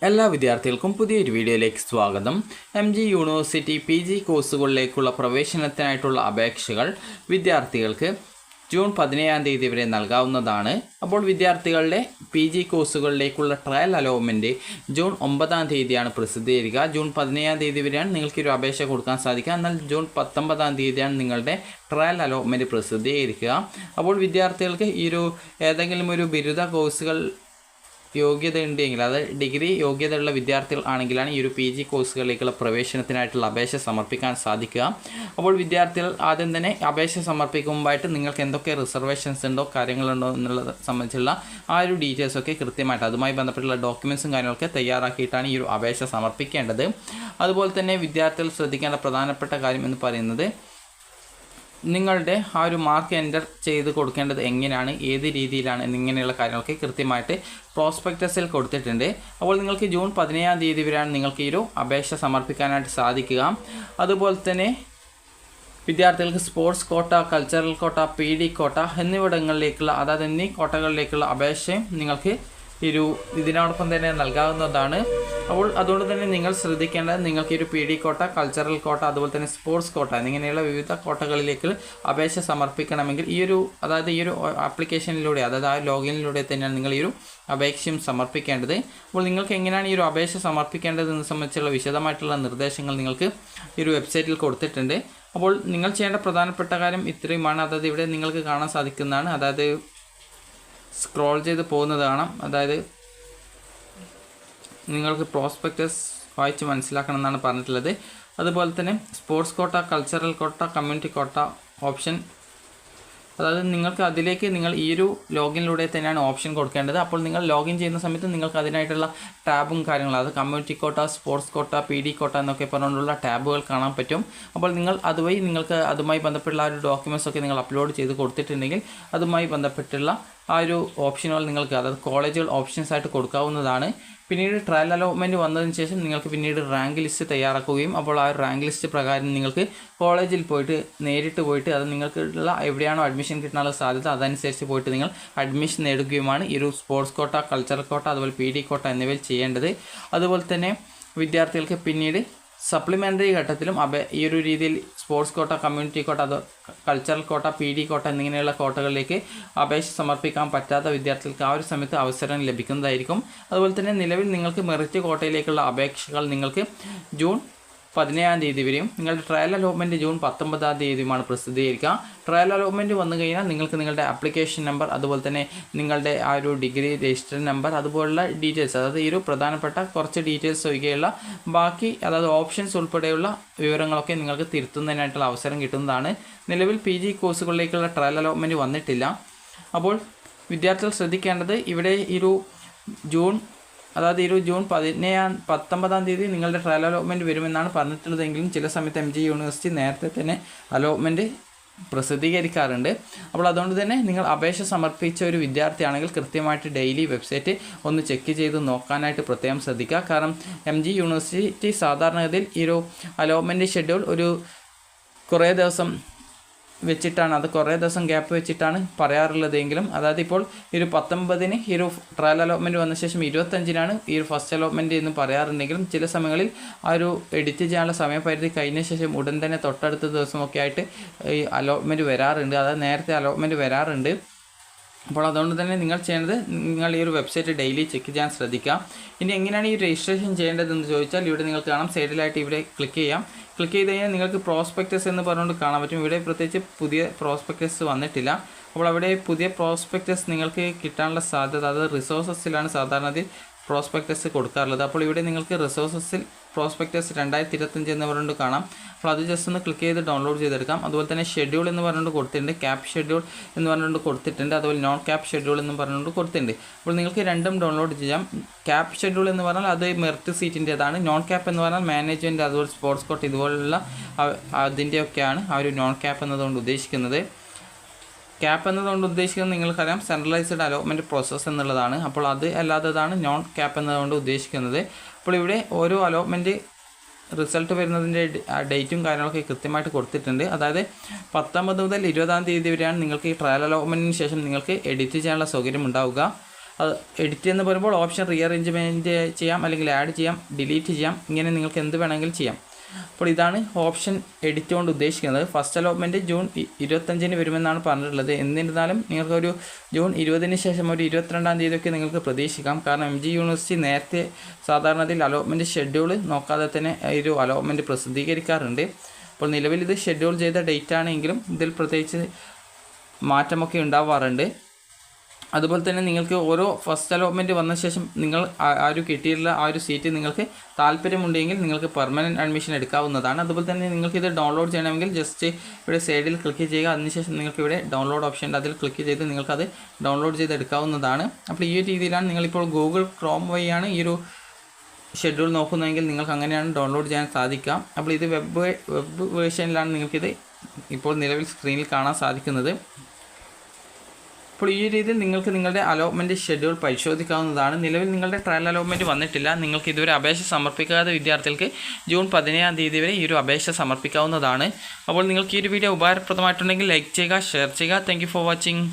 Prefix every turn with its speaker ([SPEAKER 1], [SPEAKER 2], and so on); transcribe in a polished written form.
[SPEAKER 1] എല്ലാ വിദ്യാർത്ഥികൾക്കും പുതിയൊരു വീഡിയോയിലേക്ക് സ്വാഗതം. MG യൂണിവേഴ്സിറ്റി PG കോഴ്സുകളിലേക്കുള്ള പ്രവേശനത്തിനായിട്ടുള്ള അപേക്ഷകൾ വിദ്യാർത്ഥികൾക്ക് ജൂൺ 17 വരെ നൽകാവുന്നതാണ്. അപ്പോൾ വിദ്യാർത്ഥികളുടെ PG കോഴ്സുകളിലേക്കുള്ള ട്രയൽ അലോട്ട്മെൻറ്റ് ജൂൺ 9 പ്രസിദ്ധീകരിക്കുക. ജൂൺ 17 വരെയാണ് നിങ്ങൾക്കൊരു അപേക്ഷ കൊടുക്കാൻ സാധിക്കുക. എന്നാൽ ജൂൺ 19 നിങ്ങളുടെ ട്രയൽ അലോട്ട്മെൻറ്റ് പ്രസിദ്ധീകരിക്കുക. അപ്പോൾ വിദ്യാർത്ഥികൾക്ക് ഏതെങ്കിലും ഒരു ബിരുദ കോഴ്സുകൾ യോഗ്യത ഉണ്ടെങ്കിൽ, അത് ഡിഗ്രി യോഗ്യതയുള്ള വിദ്യാർത്ഥികൾ ആണെങ്കിലാണ് ഈ ഒരു PG കോഴ്സുകളിലേക്കുള്ള പ്രവേശനത്തിനായിട്ടുള്ള അപേക്ഷ സമർപ്പിക്കാൻ സാധിക്കുക. അപ്പോൾ വിദ്യാർത്ഥികൾ ആദ്യം തന്നെ അപേക്ഷ സമർപ്പിക്കുമ്പോഴായിട്ട് നിങ്ങൾക്ക് എന്തൊക്കെ റിസർവേഷൻസ് ഉണ്ടോ കാര്യങ്ങളുണ്ടോ എന്നുള്ളത് സംബന്ധിച്ചുള്ള ആ ഒരു ഡീറ്റെയിൽസൊക്കെ കൃത്യമായിട്ട് അതുമായി ബന്ധപ്പെട്ടുള്ള ഡോക്യുമെൻറ്റ്സും കാര്യങ്ങളൊക്കെ തയ്യാറാക്കിയിട്ടാണ് ഈ ഒരു അപേക്ഷ സമർപ്പിക്കേണ്ടത്. അതുപോലെ തന്നെ വിദ്യാർത്ഥികൾ ശ്രദ്ധിക്കേണ്ട പ്രധാനപ്പെട്ട കാര്യം എന്ന് പറയുന്നത്, നിങ്ങളുടെ ആ ഒരു മാർക്ക് എൻ്റർ ചെയ്ത് കൊടുക്കേണ്ടത് എങ്ങനെയാണ്, ഏത് രീതിയിലാണ് എന്നിങ്ങനെയുള്ള കാര്യങ്ങളൊക്കെ കൃത്യമായിട്ട് പ്രോസ്പെക്ടസിൽ കൊടുത്തിട്ടുണ്ട്. അപ്പോൾ നിങ്ങൾക്ക് ജൂൺ 17 വരെയാണ് നിങ്ങൾക്ക് ഈ ഒരു അപേക്ഷ സമർപ്പിക്കാനായിട്ട് സാധിക്കുക. അതുപോലെ തന്നെ വിദ്യാർത്ഥികൾക്ക് സ്പോർട്സ് കോട്ട, കൾച്ചറൽ കോട്ട, PD കോട്ട എന്നിവിടങ്ങളിലേക്കുള്ള എന്നീ കോട്ടകളിലേക്കുള്ള അപേക്ഷയും നിങ്ങൾക്ക് ഇതിനോടൊപ്പം തന്നെ നൽകാവുന്നതാണ്. അപ്പോൾ അതുകൊണ്ട് തന്നെ നിങ്ങൾ ശ്രദ്ധിക്കേണ്ടത്, നിങ്ങൾക്ക് PD കോട്ട, കൾച്ചറൽ കോട്ട, അതുപോലെ തന്നെ സ്പോർട്സ് കോട്ട എന്നിങ്ങനെയുള്ള വിവിധ കോട്ടകളിലേക്ക് അപേക്ഷ സമർപ്പിക്കണമെങ്കിൽ ഈ ഒരു ആപ്ലിക്കേഷനിലൂടെ, അതായത് ആ ലോഗിനിലൂടെ തന്നെയാണ് നിങ്ങൾ ഈ ഒരു അപേക്ഷയും സമർപ്പിക്കേണ്ടത്. അപ്പോൾ നിങ്ങൾക്ക് എങ്ങനെയാണ് ഈ ഒരു അപേക്ഷ സമർപ്പിക്കേണ്ടതെന്ന് സംബന്ധിച്ചുള്ള വിശദമായിട്ടുള്ള നിർദ്ദേശങ്ങൾ നിങ്ങൾക്ക് ഈ ഒരു വെബ്സൈറ്റിൽ കൊടുത്തിട്ടുണ്ട്. അപ്പോൾ നിങ്ങൾ ചെയ്യേണ്ട പ്രധാനപ്പെട്ട കാര്യം ഇത്രയുമാണ്. അതായത് ഇവിടെ നിങ്ങൾക്ക് കാണാൻ സാധിക്കുന്നതാണ്, അതായത് സ്ക്രോൾ ചെയ്ത് പോകുന്നത് കാണാം. അതായത് നിങ്ങൾക്ക് പ്രോസ്പെക്ടസ് വായിച്ച് മനസ്സിലാക്കണം എന്നാണ് പറഞ്ഞിട്ടുള്ളത്. അതുപോലെ തന്നെ സ്പോർട്സ് കോട്ട, കൾച്ചറൽ കോട്ട, കമ്മ്യൂണിറ്റി കോട്ട ഓപ്ഷൻ, അതായത് നിങ്ങൾക്ക് അതിലേക്ക് നിങ്ങൾ ഈ ഒരു ലോഗിനിലൂടെ തന്നെയാണ് ഓപ്ഷൻ കൊടുക്കേണ്ടത്. അപ്പോൾ നിങ്ങൾ ലോഗിൻ ചെയ്യുന്ന സമയത്ത് നിങ്ങൾക്ക് അതിനായിട്ടുള്ള ടാബും കാര്യങ്ങളും, അത് community quota, sports quota, PD കോട്ട എന്നൊക്കെ പറഞ്ഞുകൊണ്ടുള്ള ടാബുകൾ കാണാൻ പറ്റും. അപ്പോൾ നിങ്ങൾ അതുവഴി നിങ്ങൾക്ക് അതുമായി ബന്ധപ്പെട്ടുള്ള ആ ഒരു ഡോക്യുമെൻറ്റ്സ് ഒക്കെ നിങ്ങൾ അപ്ലോഡ് ചെയ്ത് കൊടുത്തിട്ടുണ്ടെങ്കിൽ അതുമായി ബന്ധപ്പെട്ടുള്ള ആ ഒരു ഓപ്ഷനുകൾ നിങ്ങൾക്ക്, അതായത് കോളേജുകൾ ഓപ്ഷൻസ് ആയിട്ട് കൊടുക്കാവുന്നതാണ്. പിന്നീട് ട്രയൽ അലോട്ട്മെൻറ്റ് വന്നതിന് ശേഷം നിങ്ങൾക്ക് പിന്നീട് റാങ്ക് ലിസ്റ്റ് തയ്യാറാക്കുകയും, അപ്പോൾ ആ റാങ്ക് ലിസ്റ്റ് പ്രകാരം നിങ്ങൾക്ക് കോളേജിൽ പോയിട്ട് നേരിട്ട് പോയിട്ട് അത് നിങ്ങൾക്കുള്ള എവിടെയാണോ അഡ്മിഷൻ കിട്ടാനുള്ള സാധ്യത അതനുസരിച്ച് പോയിട്ട് നിങ്ങൾ അഡ്മിഷൻ നേടുകയുമാണ് ഈ ഒരു സ്പോർട്സ് കോട്ട, കൾച്ചറൽ കോട്ട, അതുപോലെ PD കോട്ട എന്നിവയിൽ ചെയ്യേണ്ടത്. അതുപോലെ തന്നെ വിദ്യാർത്ഥികൾക്ക് പിന്നീട് സപ്ലിമെൻ്ററി ഘട്ടത്തിലും ഈ ഒരു രീതിയിൽ sports quota, community quota, cultural കോട്ട, PD കോട്ട എന്നിങ്ങനെയുള്ള കോട്ടകളിലേക്ക് അപേക്ഷ സമർപ്പിക്കാൻ പറ്റാത്ത വിദ്യാർത്ഥികൾക്ക് ആ ഒരു സമയത്ത് അവസരം ലഭിക്കുന്നതായിരിക്കും. അതുപോലെ തന്നെ നിലവിൽ നിങ്ങൾക്ക് മെറിറ്റ് കോട്ടയിലേക്കുള്ള അപേക്ഷകൾ നിങ്ങൾക്ക് ജൂൺ 17 വരെയും നിങ്ങളുടെ ട്രയൽ അലോട്ട്മെൻറ്റ് ജൂൺ 19 പ്രസിദ്ധീകരിക്കുക. ട്രയൽ അലോട്ട്മെൻറ്റ് വന്നു കഴിഞ്ഞാൽ നിങ്ങൾക്ക് നിങ്ങളുടെ ആപ്ലിക്കേഷൻ നമ്പർ, അതുപോലെ തന്നെ നിങ്ങളുടെ ആ ഒരു ഡിഗ്രി രജിസ്റ്റർ നമ്പർ, അതുപോലുള്ള ഡീറ്റെയിൽസ്, അതായത് ഈ ഒരു പ്രധാനപ്പെട്ട കുറച്ച് ഡീറ്റെയിൽസ് ഒഴികെയുള്ള ബാക്കി, അതായത് ഓപ്ഷൻസ് ഉൾപ്പെടെയുള്ള വിവരങ്ങളൊക്കെ നിങ്ങൾക്ക് തിരുത്തുന്നതിനായിട്ടുള്ള അവസരം കിട്ടുന്നതാണ്. നിലവിൽ PG കോഴ്സുകളിലേക്കുള്ള ട്രയൽ അലോട്ട്മെൻറ്റ് വന്നിട്ടില്ല. അപ്പോൾ വിദ്യാർത്ഥികൾ ശ്രദ്ധിക്കേണ്ടത്, ഇവിടെ ജൂൺ 19 നിങ്ങളുടെ ട്രയൽ അലോട്ട്മെൻറ്റ് വരുമെന്നാണ് പറഞ്ഞിട്ടുള്ളതെങ്കിലും ചില സമയത്ത് MG യൂണിവേഴ്സിറ്റി നേരത്തെ തന്നെ അലോട്ട്മെൻറ്റ് പ്രസിദ്ധീകരിക്കാറുണ്ട്. അപ്പോൾ അതുകൊണ്ട് തന്നെ നിങ്ങൾ അപേക്ഷ സമർപ്പിച്ച ഒരു വിദ്യാർത്ഥിയാണെങ്കിൽ കൃത്യമായിട്ട് ഡെയിലി വെബ്സൈറ്റ് ഒന്ന് ചെക്ക് ചെയ്ത് നോക്കാനായിട്ട് പ്രത്യേകം ശ്രദ്ധിക്കുക. കാരണം MG യൂണിവേഴ്സിറ്റി സാധാരണഗതിയിൽ ഈ ഒരു അലോട്ട്മെൻറ്റ് ഷെഡ്യൂൾ കുറേ ദിവസം ഗ്യാപ്പ് വെച്ചിട്ടാണ് പറയാറുള്ളതെങ്കിലും, അതായത് ഇപ്പോൾ 19 ഈ ഒരു ട്രയൽ അലോട്ട്മെൻറ്റ് വന്ന ശേഷം 25 ഈ ഒരു ഫസ്റ്റ് അലോട്ട്മെൻറ്റ് എന്ന് പറയാറുണ്ടെങ്കിലും ചില സമയങ്ങളിൽ ആ ഒരു എഡിറ്റ് ചെയ്യാനുള്ള സമയപരിധി കഴിഞ്ഞ ശേഷം ഉടൻ തന്നെ തൊട്ടടുത്ത ദിവസമൊക്കെ ആയിട്ട് ഈ അലോട്ട്മെൻറ്റ് വരാറുണ്ട്, അതായത് നേരത്തെ അലോട്ട്മെൻറ്റ് വരാറുണ്ട്. അപ്പോൾ അതുകൊണ്ട് തന്നെ നിങ്ങൾ ചെയ്യേണ്ടത്, നിങ്ങൾ ഈ ഒരു വെബ്സൈറ്റ് ഡെയിലി ചെക്ക് ചെയ്യാൻ ശ്രദ്ധിക്കുക. ഇനി എങ്ങനെയാണ് ഈ രജിസ്ട്രേഷൻ ചെയ്യേണ്ടതെന്ന് ചോദിച്ചാൽ, ഇവിടെ നിങ്ങൾക്ക് കാണാം സൈഡിലായിട്ട് ഇവിടെ ക്ലിക്ക് ചെയ്ത് കഴിഞ്ഞാൽ നിങ്ങൾക്ക് പ്രോസ്പെക്ടസ് എന്ന് പറഞ്ഞുകൊണ്ട് കാണാൻ പറ്റും. ഇവിടെ പ്രത്യേകിച്ച് പുതിയ പ്രോസ്പെക്ടസ് വന്നിട്ടില്ല. അപ്പോൾ അവിടെ പുതിയ പ്രോസ്പെക്ടസ് നിങ്ങൾക്ക് കിട്ടാനുള്ള സാധ്യത, അത് റിസോഴ്സസിലാണ് സാധാരണ പ്രോസ്പെക്ടസ് കൊടുക്കാറുള്ളത്. അപ്പോൾ ഇവിടെ നിങ്ങൾക്ക് റിസോഴ്സസിൽ പ്രോസ്പെക്ടസ് 2025 എന്ന് പറഞ്ഞുകൊണ്ട് കാണാം. അപ്പോൾ അത് ജസ്റ്റ് ഒന്ന് ക്ലിക്ക് ചെയ്ത് ഡൗൺലോഡ് ചെയ്തെടുക്കാം. അതുപോലെ തന്നെ ഷെഡ്യൂൾ എന്ന് പറഞ്ഞുകൊണ്ട് കൊടുത്തിട്ടുണ്ട്, ക്യാപ് ഷെഡ്യൂൾ എന്ന് പറഞ്ഞുകൊണ്ട് കൊടുത്തിട്ടുണ്ട്, അതുപോലെ നോൺ ക്യാപ് ഷെഡ്യൂൾ എന്ന് പറഞ്ഞുകൊണ്ട് കൊടുത്തിട്ടുണ്ട്. അപ്പോൾ നിങ്ങൾക്ക് രണ്ടും ഡൗൺലോഡ് ചെയ്യാം. ക്യാപ് ഷെഡ്യൂൾ എന്ന് പറഞ്ഞാൽ അത് മെറിറ്റ് സീറ്റിൻ്റെതാണ്. നോൺ ക്യാപ്പ് എന്ന് പറഞ്ഞാൽ മാനേജ്മെൻറ്റ്, അതുപോലെ സ്പോർട്സ് കോട്ട ഇതുപോലുള്ള അതിൻ്റെയൊക്കെയാണ് ആ ഒരു നോൺ ക്യാപ്പ് എന്നതുകൊണ്ട് ഉദ്ദേശിക്കുന്നത്. ക്യാപ്പ് എന്നതുകൊണ്ട് ഉദ്ദേശിക്കുന്നത് നിങ്ങൾക്കറിയാം സെൻട്രലൈസ്ഡ് അലോട്ട്മെൻറ്റ് പ്രോസസ്സ് എന്നുള്ളതാണ്. അപ്പോൾ അത് അല്ലാത്തതാണ് നോൺ ക്യാപ്പ് എന്നതുകൊണ്ട് ഉദ്ദേശിക്കുന്നത്. അപ്പോൾ ഇവിടെ ഓരോ അലോട്ട്മെൻറ്റ് റിസൾട്ട് വരുന്നതിൻ്റെ ഡേറ്റും കാര്യങ്ങളൊക്കെ കൃത്യമായിട്ട് കൊടുത്തിട്ടുണ്ട്. അതായത് 19 മുതൽ 20 തീയതി വരെയാണ് നിങ്ങൾക്ക് ഈ ട്രയൽ അലോട്ട്മെൻറ്റിന് ശേഷം നിങ്ങൾക്ക് എഡിറ്റ് ചെയ്യാനുള്ള സൗകര്യം ഉണ്ടാവുക. എഡിറ്റ് എന്ന് പറയുമ്പോൾ ഓപ്ഷൻ റീഅറേഞ്ച്മെൻറ്റ് ചെയ്യാം, അല്ലെങ്കിൽ ആഡ് ചെയ്യാം, ഡിലീറ്റ് ചെയ്യാം, ഇങ്ങനെ നിങ്ങൾക്ക് എന്ത് വേണമെങ്കിലും ചെയ്യാം. അപ്പോൾ ഇതാണ് ഓപ്ഷൻ എഡിറ്റ് കൊണ്ട് ഉദ്ദേശിക്കുന്നത്. ഫസ്റ്റ് അലോട്ട്മെൻറ്റ് ജൂൺ 25 വരുമെന്നാണ് പറഞ്ഞിട്ടുള്ളത്. എന്നിരുന്നാലും നിങ്ങൾക്കൊരു ജൂൺ 20 ശേഷം ഒരു 22-ാം തീയതിയൊക്കെ നിങ്ങൾക്ക് പ്രതീക്ഷിക്കാം. കാരണം MG യൂണിവേഴ്സിറ്റി നേരത്തെ സാധാരണത്തിൽ അലോട്ട്മെൻറ്റ് ഷെഡ്യൂൾ നോക്കാതെ തന്നെ ഒരു അലോട്ട്മെൻറ്റ് പ്രസിദ്ധീകരിക്കാറുണ്ട്. അപ്പോൾ നിലവിൽ ഇത് ഷെഡ്യൂൾ ചെയ്ത ഡേറ്റ് ആണെങ്കിലും ഇതിൽ പ്രത്യേകിച്ച് മാറ്റമൊക്കെ ഉണ്ടാവാറുണ്ട്. അതുപോലെ തന്നെ നിങ്ങൾക്ക് ഓരോ ഫസ്റ്റ് അലോട്ട്മെൻറ്റ് വന്ന ശേഷം നിങ്ങൾ ആ ഒരു കിട്ടിയിട്ടുള്ള ആ ഒരു സീറ്റ് നിങ്ങൾക്ക് താല്പര്യമുണ്ടെങ്കിൽ നിങ്ങൾക്ക് പെർമനൻറ്റ് അഡ്മിഷൻ എടുക്കാവുന്നതാണ്. അതുപോലെ തന്നെ നിങ്ങൾക്ക് ഇത് ഡൗൺലോഡ് ചെയ്യണമെങ്കിൽ ജസ്റ്റ് ഇവിടെ സൈഡിൽ ക്ലിക്ക് ചെയ്യുക. അതിനുശേഷം നിങ്ങൾക്ക് ഇവിടെ ഡൗൺലോഡ് ഓപ്ഷൻ ഉണ്ട്, അതിൽ ക്ലിക്ക് ചെയ്ത് നിങ്ങൾക്കത് ഡൗൺലോഡ് ചെയ്ത് എടുക്കാവുന്നതാണ്. അപ്പോൾ ഈ ഒരു രീതിയിലാണ് നിങ്ങളിപ്പോൾ ഗൂഗിൾ ക്രോം വഴിയാണ് ഈ ഒരു ഷെഡ്യൂൾ നോക്കുന്നതെങ്കിൽ നിങ്ങൾക്ക് അങ്ങനെയാണ് ഡൗൺലോഡ് ചെയ്യാൻ സാധിക്കുക. അപ്പോൾ ഇത് വെബ് വേർഷനിലാണ് നിങ്ങൾക്കിത് ഇപ്പോൾ നിലവിൽ സ്ക്രീനിൽ കാണാൻ സാധിക്കുന്നത്. അപ്പോൾ ഈ രീതിയിൽ നിങ്ങൾക്ക് നിങ്ങളുടെ അലോട്ട്മെൻറ്റ് ഷെഡ്യൂൾ പരിശോധിക്കാവുന്നതാണ്. നിലവിൽ നിങ്ങളുടെ ട്രയൽ അലോട്ട്മെൻറ്റ് വന്നിട്ടില്ല, നിങ്ങൾക്ക് ഇതുവരെ അപേക്ഷ സമർപ്പിക്കാത്ത വിദ്യാർത്ഥികൾക്ക് ജൂൺ 17-ാം തീയതി വരെ ഈ ഒരു അപേക്ഷ സമർപ്പിക്കാവുന്നതാണ്. അപ്പോൾ നിങ്ങൾക്ക് ഈ ഒരു വീഡിയോ ഉപകാരപ്രദമായിട്ടുണ്ടെങ്കിൽ ലൈക്ക് ചെയ്യുക, ഷെയർ ചെയ്യുക. Thank you for watching.